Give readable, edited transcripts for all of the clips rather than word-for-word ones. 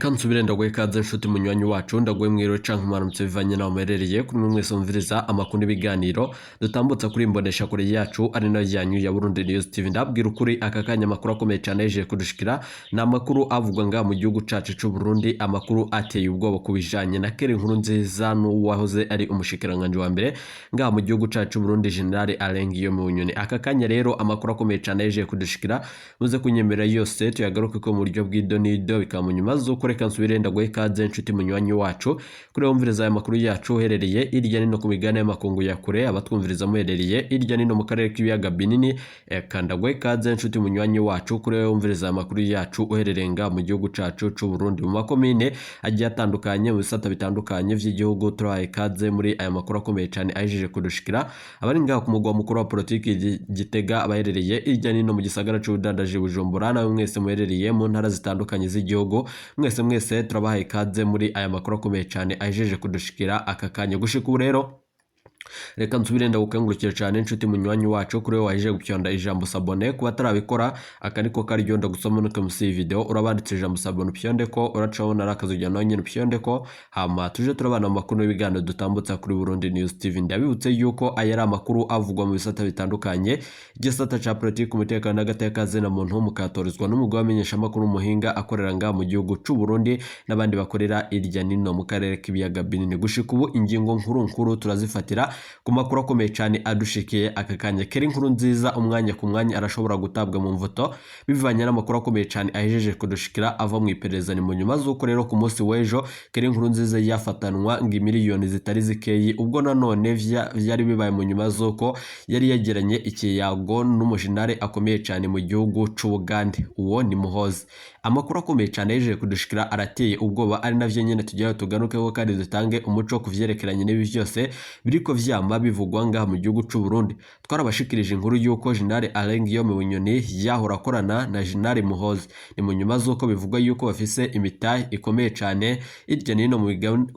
Reka nsubire ndaguhe ikaze nshuti munywanyi wacu ndaguhe mwiriwe canke mwaramutse bivanye naho muherereye kuri mwe mwese mumviriza amakuru n'ibiganiro dutambutsa kuri imbonesha kure yacu ari nayo yanyu ya Burundi News TV. Ndabwira ukuri aka kanya amakuru akomeye cyane yeje kudushikira na amakuru avugwa nga mu gihugu cacu c'u Burundi, amakuru ateye ubwoba kubijanye na Keri Nkurunziza n'uwahoze ari umushikiranganje wa mbere nga mu gihugu cacu c'u Burundi General Alain Guillaume Bunyoni. Aka kanya rero amakuru akomeye cyane yeje kudushikira muze kunyemera yose tuyagaruke ko mu buryo bw'idonido bikamunyuma zuko reka nsubire ndaguhe ikaze nshuti munywanyi wacu kuri wumviriza aya makuru yacu uherereye irya nino ku migabane y'amakungu ya kure, abatwumviriza muherereye irya nino mu karere k'ibiyaga binini, ndaguhe ikaze nshuti munywanyi wacu kuri wumviriza aya makuru yacu uherereye nga mu gihugu cacu c'u Burundi mu makomine agiye atandukanye mu bisata bitandukanye vy'igihugu. Turahaye ikaze muri aya makuru akomeye cyane ahejeje kudushikira abari nga ku mugwa mukuru wa politiki Gitega, abaherereye irya nino mu gisagara c'ubudandaji Bujumbura, nawe mwese muherereye mu ntara zitandukanye z'igihugu mwese turabahaye ikaze muri aya makuru akomeye cyane ahejeje kudushikira aka kanya. Gushika ubu rero reka nsubire ndagukangurukira cyane nshuti munywanyi wacu kuri we wahejeje gupyonda ijambo sabone kuba tarabikora akaniko karyo ndagusoma no kamusi video urabanditse ijambo sabone upyonde ko uracabona rakazujya no nyine upyonde ko hama tuje turabana mu makuru n'ibiganiro dutambutsa kuri Burundi News TV. Ndabibutse yuko aya ari amakuru avugwa mu bisata bitandukanye, igisata ca politiki, umutekano n'agatekaze na muntu mukatorizwa n'umugabo wamenyesha amakuru muhinga akorera nga mu gihugu c'u Burundi n'abandi bakorera irya nino mu karere k'ibiyaga binini. Gushika ubu ingingo nkuru turazifatira ku makuru akomeye cyane adushikiye aka kanya. Keri Nkurunziza umwanya ku mwanya arashobora gutabwa mu mvuto bivanye n'amakuru akomeye cyane ahejeje kudushikira ava mu iperereza. Ni mu nyuma z'uko rero ku munsi w'ejo Keri Nkurunziza yafatanwa ngo miliyoni zitari zikeyi, ubwo nanone vyari bibaye mu nyuma z'uko yari yegeranye ikiyago n'umujenerali akomeye cyane mu gihugu c'Ubugande, uwo ni Muhozi. Amakuru akomeye cyane ahejeje kudushikira arateye ubwoba, ari navyo nyene tugiye tugarukeho kandi dutange umuco kuvyerekeranye n'ibi byose biriko vyama bivugwa nga mu gihugu c'u Burundi. Twarabashikirije inkuru yuko General Alain Guillaume Bunyoni yahora akorana na General Muhozi. Ni mu nyuma z'uko bivugwa yuko bafise imitahe ikomeye cyane irya nino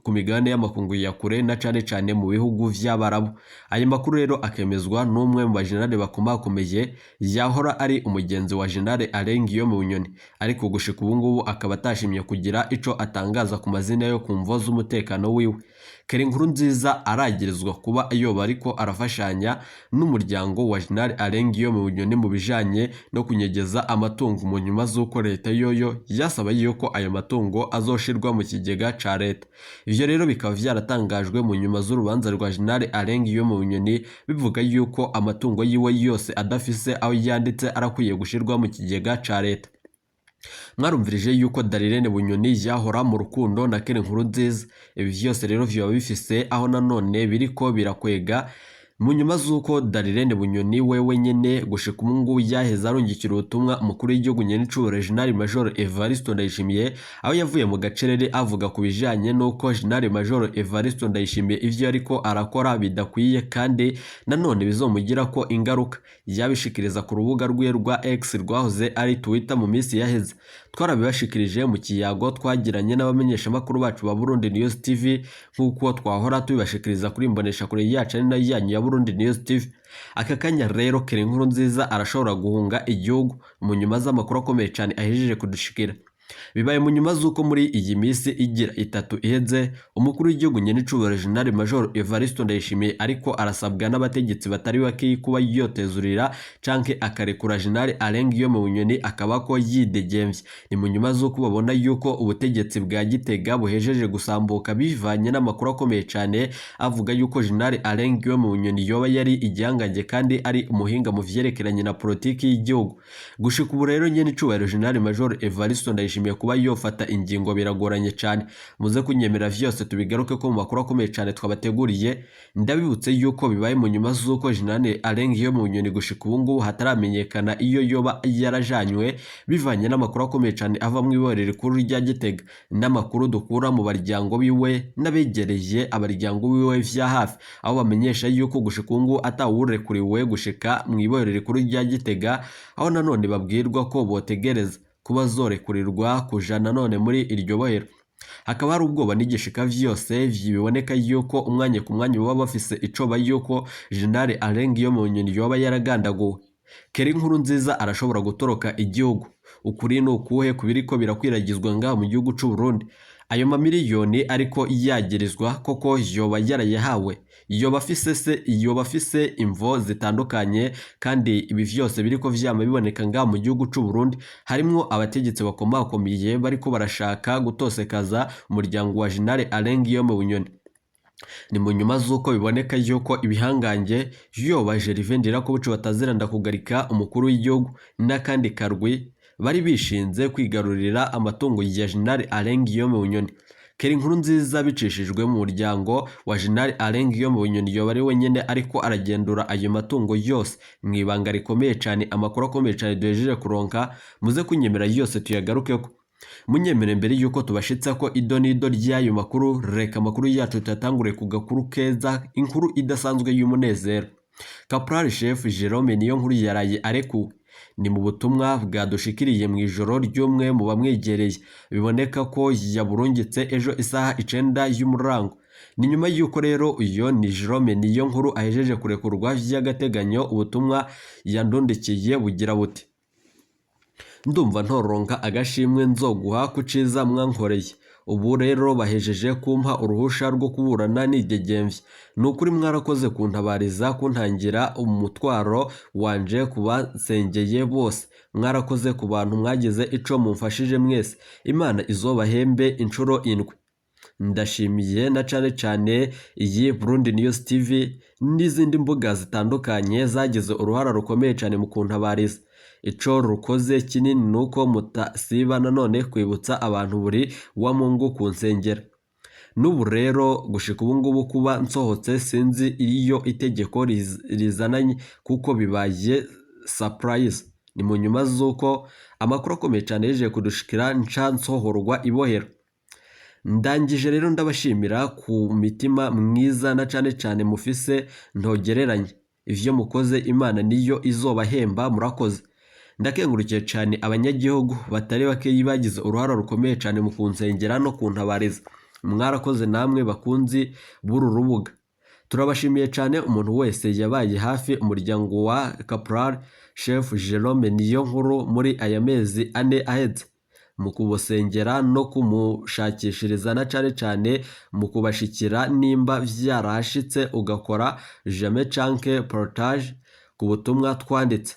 ku migabane y'amakungu ya kure na cane mu bihugu vy'Abarabu. Aya makuru rero akemezwa n'umwe mu bajenerali bakomakomeye yahora ari umugenzi wa General Alain Guillaume Bunyoni, ariko gushika ubu ngubu akaba atashimye kugira ico atangaza ku mazina yo kumvo z'umutekano wiwe. Keri Nkurunziza aragirizwa kuba yoba ariko arafashanya n'umuryango wa General Alain Guillaume Bunyoni mu bijanye no kunyegeza amatungo, mu nyuma z'uko leta yoyo yasaba yuko ayo matungo azoshirwa mu kigega ca leta. Ivyo rero bikaba vyaratangajwe mu nyuma z'urubanza rwa General Alain Guillaume Bunyoni bivuga yuko amatungo yiwe yose adafise aho yanditse arakwiye gushirwa mu kigega ca leta. Mwarumvirije yuko Darirene Bunyoni yahora mu rukundo na Keri Nkurunziza. Ibi vyose rero vyoba bifise aho nanone biriko birakwega mu nyuma z'uko Darirene Bunyoni wewe nyene gushika umungu yaheza arungikira ubutumwa umukuru w'igihugu nyenicubahiro General Major Evariste Ndayishimiye, aho yavuye mu gacerere avuga ku bijanye n'uko General Major Evariste Ndayishimiye ivyo ariko arakora bidakwiye kandi nanone bizomugira ko ingaruka. Yabishikiriza ku rubuga rwe rwa X rwahoze ari Twitter mu minsi yaheze. Twarabibashikirije mu kiyago twagiranye n'abamenyesha makuru bacu ba Burundi News TV nk'uko twahora tubibashikiriza kuri imbonesha kure yacu ari nayo yanyu ya Burundi News TV. Aka kanya rero Keri Nkurunziza arashobora guhunga igihugu mu nyuma z'amakuru akomeye cyane ahejeje kudushikira. Bibaye mu nyuma z'uko muri iyi minsi igira itatu iheze umukuru w'igihugu nyenicubahiro General Major Evariste Ndayishimiye ariko arasabwa n'abategetsi batari bake kuba yotezurira canke akarekura General Alain Guillaume Bunyoni akaba ko yidegemvye. Ni mu nyuma z'uko babona yuko ubutegetsi bwa Gitega buhejeje gusambuka bivanye n'amakuru akomeye cyane avuga yuko General Alain Guillaume Bunyoni yoba yari igihangange kandi ari umuhinga mu vyerekeranye na politiki y'igihugu. Gushika ubu rero nyenicubahiro General Major Evariste Ndayishimiye kuba yofata ingingo biragoranye cyane. Muze kunyemera vyose tubigaruke ko mu makuru akomeye cyane twabateguriye. Ndabibutse yuko bibaye mu nyuma z'uko General Alain Guillaume Bunyoni gushika ubu ngubu hataramenyekana iyo yoba yarajanywe bivanye n'amakuru akomeye cyane ava mu iborero rikuru rya Gitega n'amakuru dukura mu baryango biwe n'abegereye abaryango biwe vya hafi, aho bamenyesha yuko gushika ubu ngubu atawurekuriwe gushika mu iborero rikuru rya Gitega, aho nanone babwirwa ko botegereza kuba zorekurirwa kuja nanone muri iryo bohero. Hakaba hari ubwoba n'igishika vyose biboneka yuko umwanya ku mwanya baba bafise icoba yuko General Alain Guillaume Bunyoni yoba yaragandaguwe. Keri Nkurunziza arashobora gutoroka igihugu. Ukuri ni ukuhe kubiriko birakwiragizwa ngaha mu gihugu c'u Burundi? Ayo mamiliyoni ariko yagirizwa koko yoba yarayahawe? Yoba afise imvo zitandukanye, kandi ibi vyose biriko vyama biboneka ngaha mu gihugu c'u Burundi harimwo abategetsi bakomakomeye bariko barashaka gutosekaza umuryango wa General Alain Guillaume Bunyoni. Ni mu nyuma z'uko biboneka yuko ibihangange yoba Gervais Ndirakobuca bataziranda kugarika umukuru w'igihugu n'akandi karwi bari bishinze kwigarurira amatungo ya General Alain Guillaume Bunyoni. Keri Nkurunziza bicishijwe mu muryango wa General Alain Guillaume Bunyoni yoba ari wenyene ariko aragendura ayo matungo yose mwibanga rikomeye cyane. Amakuru akomeye cyane duhejeje kuronka, muze kunyemera yose tuyagarukeko. Munyemere mbere yuko tubashitsa ko idonido ry'ayo makuru, reka amakuru yacu tuyatangure ku gakuru keza, inkuru idasanzwe y'umunezero. Caporal Chef Jerome Niyonkuru yaraye arekuwe. Ni mu butumwa bwadushikiriye mu ijoro ry'umwe mu bamwegereye, biboneka ko yaburungitse ejo isaha 9 y'umurango. Ni nyuma yuko rero uyo ni Jerome Niyonkuru ahejeje kurekurwa vy'agateganyo. Ubutumwa yandondekiye bugira buti: ndumva ntoronka agashimwe nzoguha kuciza mwankoreye. Ubu rero bahejeje kumpa uruhusha rwo kuburana nidegemvye. Nukuri mwarakoze kuntabariza, kuntangira umutwaro wanje kubansengeye bose. Mwarakoze ku bantu mwagize ico mumfashije mwese. Imana izobahembe incuro 7. Ndashimiye na cane iyi Burundi News TV n'izindi mbuga zitandukanye zagize uruhara rukomeye cyane mu kuntabariza. Ico rukoze kinini nuko mutasiba nanone kwibutsa abantu buri wa Mungu kunsengera. N'ubu rero gushika ubu ngubu kuba nsohotse sinzi iyo itegeko rizananye kuko bibaye surprise. Ni mu nyuma z'uko amakuru akomeye cyane yeje kudushikira nca nsohorwa ibohero. Ndangije rero ndabashimira ku mitima mwiza na cane mufise ntogereranye. Ivyo mukoze Imana niyo izobahemba, murakoze. Ndakengurukije cyane abanyagihugu batari bake bagize uruhara rukomeye cyane mu kunsengera no kuntabariza. Mwarakoze namwe bakunzi buru rubuga. Turabashimiye cyane umuntu wese yabaye hafi umuryango wa Caporal Chef Jerome Niyonkuru muri aya mezi 4 aheze, mu kubosengera no kumushakishiriza na cane mu kubashikira nimba vyarashitse ugakora jamais canke partage ku butumwa twanditse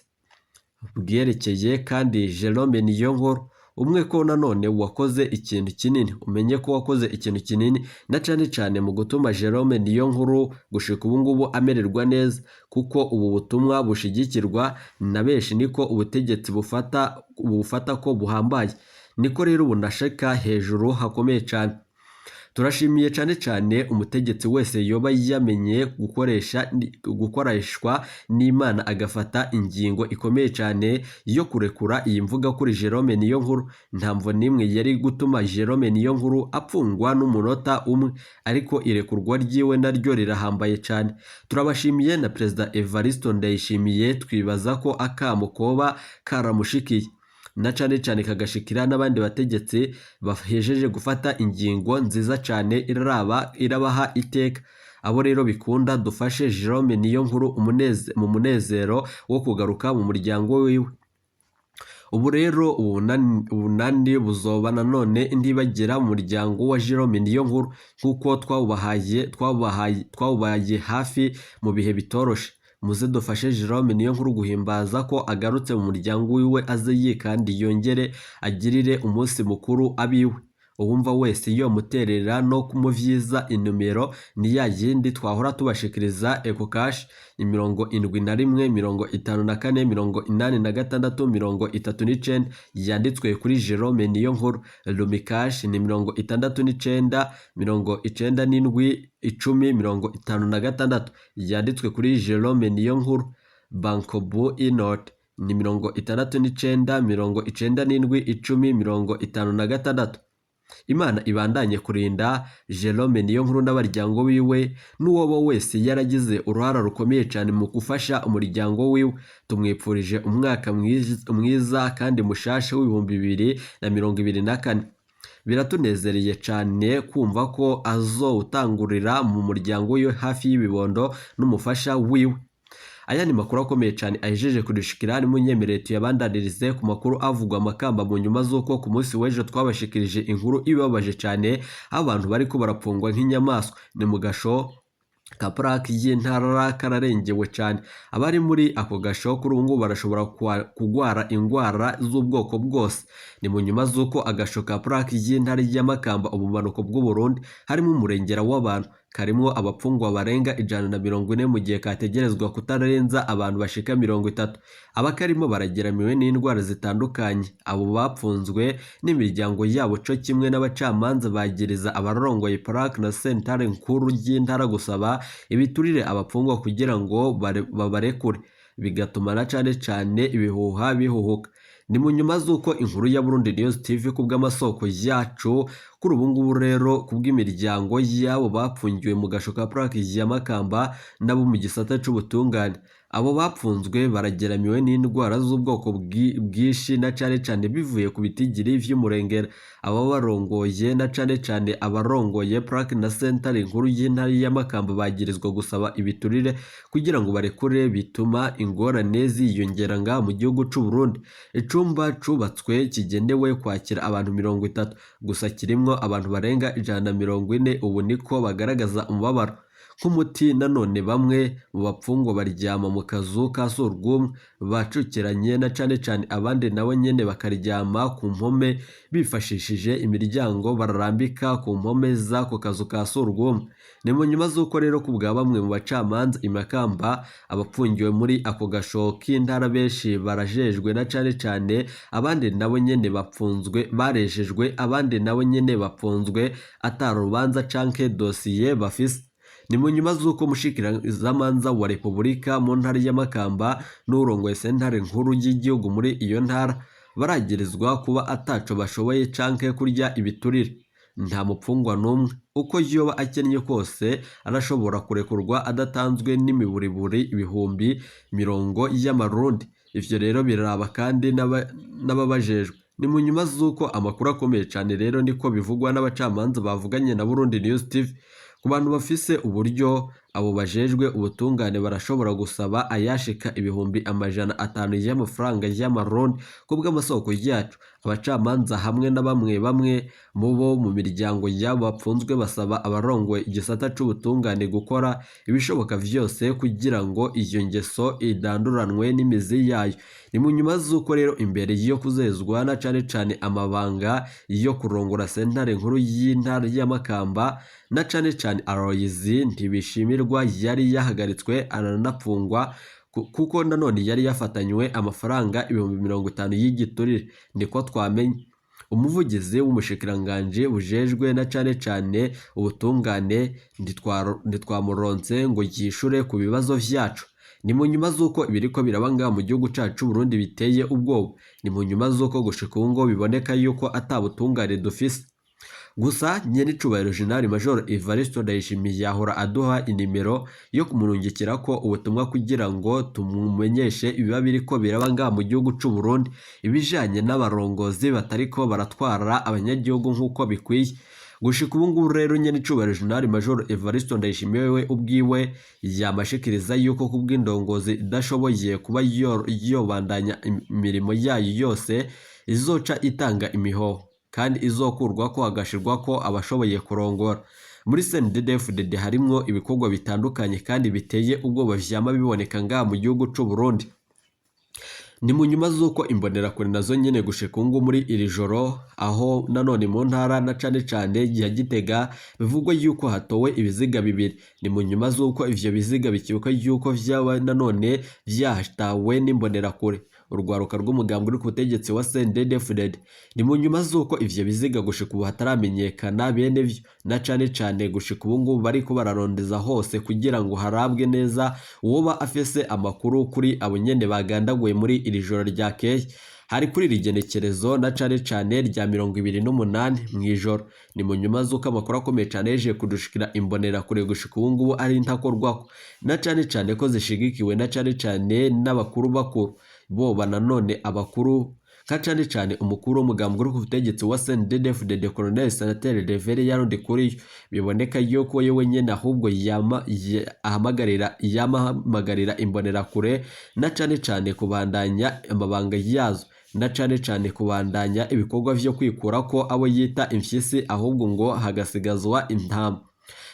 bwerekeye. Kandi Jerome Niyonkuru umwe ko nanone wakoze ikintu kinini, umenye ko wakoze ikintu kinini na cane mu gutuma Jerome Niyonkuru gushika ubu ngubu amererwa neza, kuko ubu butumwa bushigikirwa na benshi. Niko ubutegetsi bufata ko buhambaye, niko rero bunashaka hejuru hakomeye cyane. Turashimiye cyane umutegetsi wese yoba yamenye gukoreshwa n'Imana agafata ingingo ikomeye cyane yo kurekura iyi mvuga kuri Jerome Niyonkuru. Ntamvo nimwe yari gutuma Jerome Niyonkuru apfungwa n'umunota umwe, ariko irekurwa ryiwe naryo rirahambaye cyane. Turabashimiye na Perezida Evariste Ndayishimiye, twibaza ko akamo koba karamushikiye na cane kagashikira n'abandi bategetsi bahejeje gufata ingingo nziza cyane irabaha iteka. Abo rero bikunda dufashe Jerome Niyonkuru mu munezero wo kugaruka mu muryango wiwe. Ubu rero ubunani buzoba nanone ndibagira mu muryango wa Jerome Niyonkuru, kuko twawubahaye hafi mu bihe bitoroshe. Muze dufashe Jerome Niyonkuru guhimbaza ko agarutse mu muryango wiwe, aze yikandi yongere agirire umunsi mukuru abiwe. Uwumva wese iyo muterera no kumuvyiza inomero ni ya yindi twahora tubashikiriza Eco Cash 71 54 86 yanditswe kuri Jerome Niyonkuru. Lumi Cash ni 69 97 10 yanditswe kuri Jerome Niyonkuru. Bankobu Inot ni 69 97 10 Imana ibandanye kurinda Jerome Niyonkuru n'abaryango wiwe, n'uwo wese yaragize uruhara rukomeye cyane mu gufasha umuryango wiwe. Tumwipfurije umwaka mwiza kandi mushashe w'2024. Biratunezereye cyane kumva ko azowutangurira mu muryango wiwe hafi y'ibibondo n'umufasha wiwe. aya ni makuru akomeye cyane ahejeje kudushikira, ni munyemerere tuyabandanirize ku makuru avugwa amakamba mu nyuma z'uko ku munsi w'ejo twabashikirije inkuru ibabaje cyane abantu bari ko barapfungwa nk'inyamaswa. Ni mu gasho ka Purake y'intara kararengewe cyane. Abari muri ako gasho kuri ubu ngubu barashobora kugwara indwara z'ubwoko bwose. Ni mu nyuma z'uko agasho ka Purake y'intara y'Amakamba ubumanuko bw'u Burundi harimo umurengera w'abantu karimo abapfungwa barenga 140 mu gihe kategerezwa kutarenza abantu bashika 30. Abakarimo barageramiwe n'indwara zitandukanye. Abo bapfunzwe n'imiryango yabo cyo kimwe n'abacamanza bagiriza abarongoye Purake na sentare nkuru y'intara gusaba ibiturire abapfungwa kugira ngo babarekure, bigatuma na cyane ibihuha bihuhuka. Ni mu nyuma z'uko inkuru ya Burundi News TV kubw'amasoko yacu kuri ubu ngubu rero kubw'imiryango yabo bapfungiwe mu gasho ka Purake y'Amakamba nabo mu gisata c'ubutungane. Abo bapfunzwe barageramiwe n'indwara z'ubwoko bwinshi na cyane bivuye ku bitigiri vy'umurengera. Abo barongoye na cyane abarongoye Purake na sentare nkuru y'intara y'Amakamba bagirizwa gusaba ibiturire kugira ngo barekure, bituma ingorane ziyongera nga mu gihugu c'u Burundi. Icumba cubatswe kigenewe kwakira abantu 30 gusa kirimwo abantu barenga 140. Ubu niko bagaragaza umubabaro nk'umuti. Nanone bamwe mu bapfungwa baryama mu kazu ka surwumwe bacukiranye na cyane abandi nabo nyene bakaryama ku mpome bifashishije imiryango bararambika ku mpome z'ako kazu ka surwumwe. Ni mu nyuma z'uko rero kubwa bamwe mu bacamanza Imakamba abapfungiwe muri ako gasho k'intara benshi barajejwe na cyane abandi nabo nyene bapfunzwe barejejwe, abandi nabo nyene bapfunzwe atarubanza canke dosiye bafise. Ni mu nyuma z'uko mushikirizamanza wa Repubulika mu ntara y'Amakamba n'urongoye sentare nkuru y'igihugu muri iyo ntara baragirizwa kuba ataco bashoboye canke kurya ibiturire. Nta mupfungwa n'umwe uko yoba akennye kose arashobora kurekurwa adatanzwe n'imiburiburi 100,000 y'amarundi. Ivyo rero biraba kandi n'ababajejwe. Ni mu nyuma z'uko amakuru akomeye cyane rero niko bivugwa n'abacamanza bavuganye na Burundi News TV. Ku bantu bafise uburyo abo bajejwe ubutungane barashobora gusaba ayashika 500,000 y'amafaranga y'amarundi kubw'amasoko yacu. Abacamanza hamwe na bamwe mu bo mu miryango yabo bapfunzwe basaba abarongoye igisata c'ubutungane gukora ibishoboka vyose kugira ngo iyo ngeso idanduranwe n'imizi yayo. Ni mu nyuma z'uko rero imbere yo kuzezwa na cyane amabanga yo kurongora sentare nkuru y'intara y'Amakamba na cyane Aloyizi Ntibishimirwa yari yahagaritswe aranapfungwa kuko nanone yari yafatanywe amafaranga 50,000 y'igiturire. Niko twamenye. Umuvugizi w'umushikiranganje bujejwe na cyane ubutungane ntitwamuronse ngo yishure ku bibazo vyacu. Ni mu nyuma z'uko ibiriko birabanga mu gihugu cacu Burundi biteye ubwoba. Ni mu nyuma z'uko gushika ngo biboneka yuko atabutungane dufise. Gusa nyene icubahiro General Major Evariste Ndayishimiye yahora aduha inimero yo kumurungikira ko ubutumwa kugira ngo tumumenyeshe ibiba biriko birabanga mu gihugu c'u Burundi ibijanye n'abarongozi batariko baratwara abanyagihugu nk'uko bikwiye. Gushika ubu ngubu rero nyene icubahiro General Major Evariste Ndayishimiye we ubwiwe yamashikiriza yuko kubw'indongozi idashoboye kuba yobandanya imirimo yayo yose izoca itanga imihoho kandi izokurwa ko agashirwa ko abashoboye kurongora. Muri CNDD-FDD harimwo ibikorwa bitandukanye kandi biteye ubwoba vyama biboneka nga mu gihugu c'u Burundi. Ni mu nyuma z'uko imbonerakure nazo nyene gushika ngo muri iri joro aho nanone mu ntara na cyane ya Gitega bivugwa yuko hatowe ibiziga bibiri. Ni mu nyuma z'uko ivyo biziga bikibuka yuko vyaba nanone vyahtawe n'imbonerakure. Urwaruka rw'umugambwe uri ku butegetsi wa CNDD-FDD. Ni mu nyuma z'uko ivyo biziga gushika ubu hataramenyekana bene vyo na cyane gushika ubu ngubu bariko bararondeza hose kugira ngo harabwe neza uwoba afise amakuru kuri abo nyene bagandaguye muri iri joro ryakeye. Hari kuri rigenekerezo na cyane rya 28 mw'ijoro. Ni mu nyuma z'uko amakuru akomeye cyane yeje kudushikira imbonera kure gushika ubu ngubu ari ntakorwako na cyane ko zishigikiwe na cyane n'abakuru bakuru. Boba nanone abakuru cane cane umukuru w'umugambwe uri ku butegetsi wa CNDD-FDD Colonel Senateri Reverien Ndikuriyo biboneka yuko yewe nyene ahubwo yamahamagarira imbonerakure na cane cane kubandanya amabanga yazo na cane cane kubandanya ibikorwa vyo kwikura ko abo yita imfyisi ahubwo ngo hagasigazwa intama.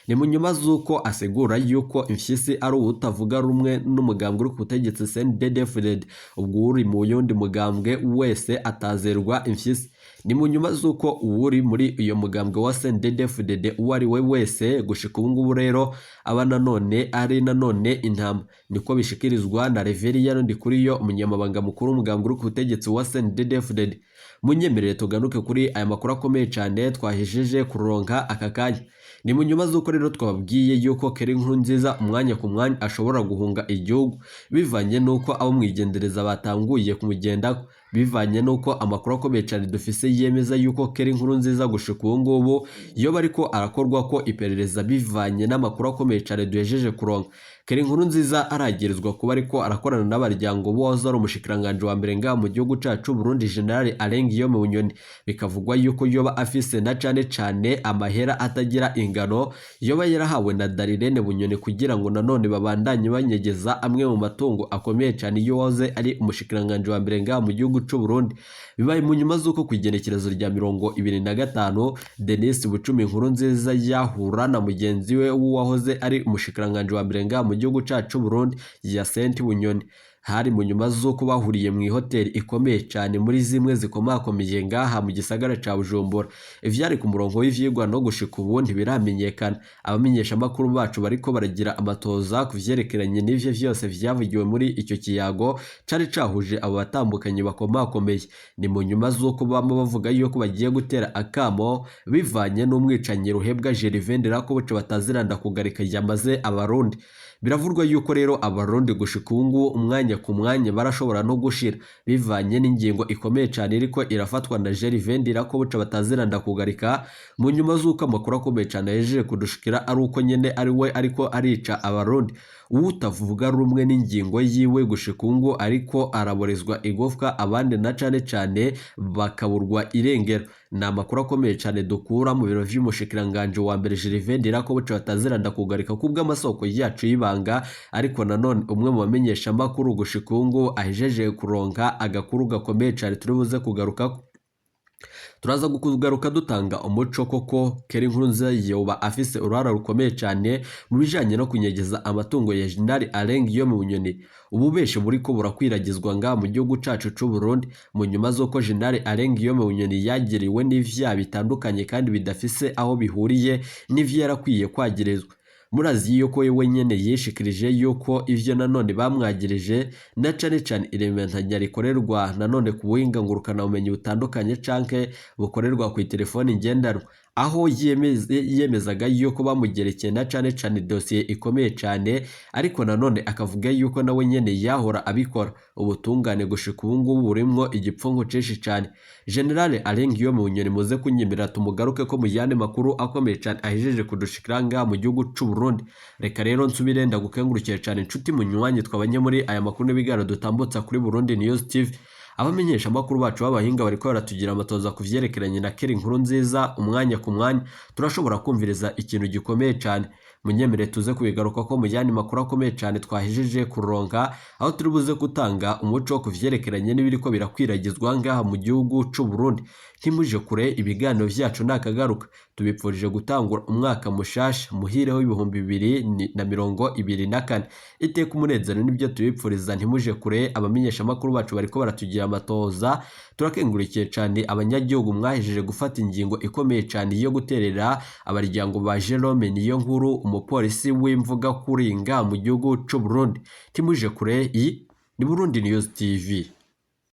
Ni mu nyuma z'uko asigura yuko imfyisi ari utavuga rumwe n'umugambwe uri ku butegetsi CNDD-FDD ubwo uri mu yundi mugambwe wese atazerwa imfyisi. Ni mu nyuma z'uko uri muri iyo mugambwe wa CNDD-FDD uwo ari we wese gushika ubu ngubu rero aba nanone intama, niko bishikirizwa na Reverien Ndikuriyo umunyamabanga mukuru w'umugambwe uri ku butegetsi wa CNDD-FDD. Munyemerere tuganuke kuri aya makuru akomeye cyane twahejeje kuronka aka kanya. Ni mu nyuma z'uko rero twababwiye yuko Keri Nkurunziza umwanya ku mwanya ashobora guhunga igihugu bivanye nuko abo mwigendereza batanguye kumugenda, bivanye nuko amakuru akomeye cyane dufise yemeza yuko Keri Nkurunziza gushika ubu ngubu iyo bariko arakorwa ko iperereza bivanye n'amakuru akomeye cyane duhejeje kuronka. Keri Nkurunziza aragirizwa kuba ariko arakorana n'abaryango boza ari umushikiranganje wa mbere ngaha mu gihugu cacu Burundi General Alain Guillaume Bunyoni, bikavugwa yuko yoba afise na cane amahera atagira ingano yoba yarahawe na Darirene Bunyoni kugira ngo nanone babandanye banyegeza amwe mu matungo akomeye cyane iyo waze ari umushikiranganje wa mbere ngaha mu gihugu c'u Burundi. Bibaye mu nyuma z'uko kwigenekerezo rya 25 Denis Bucumi Nkurunziza yahura na mugenzi we wahoze ari umushikiranganje wa mbere ngaha mu gihugu cacu Burundi Yacinthe Bunyoni. Hari mu nyuma z'uko bahuriye mu hoteli ikomeye cyane muri zimwe zikomakomeye ngaha mu gisagara ca Bujumbura. Ivyari ku murongo w'ivyigwa no gushika ubu ntibiramenyekana. Abamenyesha makuru bacu bariko baragira amatoza kuvyerekeranye n'ivyo vyose vyavugiwe muri icyo kiyago cari cahuje abo batambukanye bakomakomeye. Ni mu nyuma z'uko bamwe bavuga yuko bagiye gutera akamo bivanye n'umwicanyi ruhebwa Gervais Ndirakobuca bataziranda kugarika yamaze abarundi. Biravurwa yuko rero abarundi gushika ubu ngubu umwanya ku mwanya barashobora no gushira bivanye n'ingingo ikomeye cyane iriko irafatwa na Gervais Ndirakobuca bataziranda kugarika. Mu nyuma z'uko amakuru akomeye cyane yejeje kudushikira ari uko nyene ari we ariko arica abarundi, utavuga rumwe n'ingingo yiwe gushika ubu ngubu ariko araborezwa igofwa abandi na cane bakaburwa irengero. Ni amakuru akomeye cyane dukura mu biro vy'umushikiranganje wa mbere Gervais Ndirakobuca bataziranda kugarika kubw'amasoko yacu y'ibanga, ariko nanone umwe mu bamenyesha makuru gushika ubu ngubu ahejeje kuronka agakuru gakomeye cyane turibuze kugaruka. Turaza kugaruka dutanga umuco koko Keri Nkurunziza yoba afise uruhara rukomeye cyane mu bijanye no kunyegeza amatungo ya General Alain Guillaume Bunyoni. Ububeshe buriko burakwiragizwa ngaha mu gihugu cacu c'u Burundi mu nyuma z'uko General Alain Guillaume Bunyoni yagiriwe n'ivyaha bitandukanye kandi bidafise aho bihuriye n'ivyo yarakwiye kwagirizwa. Murazi yuko yewe nyene yishikirije yuko ivyo nanone bamwagirije na cane irementanya rikorerwa nanone ku buhinga ngurukana umenyi butandukanye canke bukorerwa ku telefoni ngendanwa, aho yemezaga yuko bamugerekeye na cane dossier ikomeye cyane, ariko nanone akavuga yuko nawe nyene yahora abikora. Ubutungane gushika ubu ngubu burimwo igipfungu cinshi cyane. General Alain Guillaume Bunyoni muze kunyemerera tumugaruke ko mu yandi makuru akomeye cyane ahejeje kudushikira ngaha mu gihugu c'u Burundi. Reka rero nsubire ndagukengurukiye cyane inshuti munywanyi twabanye muri aya makuru n'ibigaro dutambutsa kuri Burundi News TV. Abamenyesha makuru bacu b'abahinga bariko baratugira amatoza kuvyerekeranye na Keri Nkurunziza umwanya ku mwanya. Turashobora kumviriza ikintu gikomeye cyane. Munyemere tuze kubigaruka ko mu yandi makuru akomeye cyane twahejeje kuronka, aho turi buze gutanga umuco kuvyerekeranye n'ibiriko birakwiragizwa ngaha mu gihugu c'u Burundi. Ntimuje kure ibiganiro vyacu nakagaruka. Tubipfurije gutangura umwaka mushasha muhireho 2024. Iteka umunezero nibyo tubipfuriza. Ntimuje kure abamenyesha makuru bacu bariko baratugira amatoza. Turakengurikiye cyane abanyagihugu mwahejeje gufata ingingo ikomeye cyane yo guterera abaryango ba Jerome Niyonkuru umupolisi w'imvuga kuringa mu gihugu c'u Burundi. Ntimuje kure, iyi ni Burundi News TV.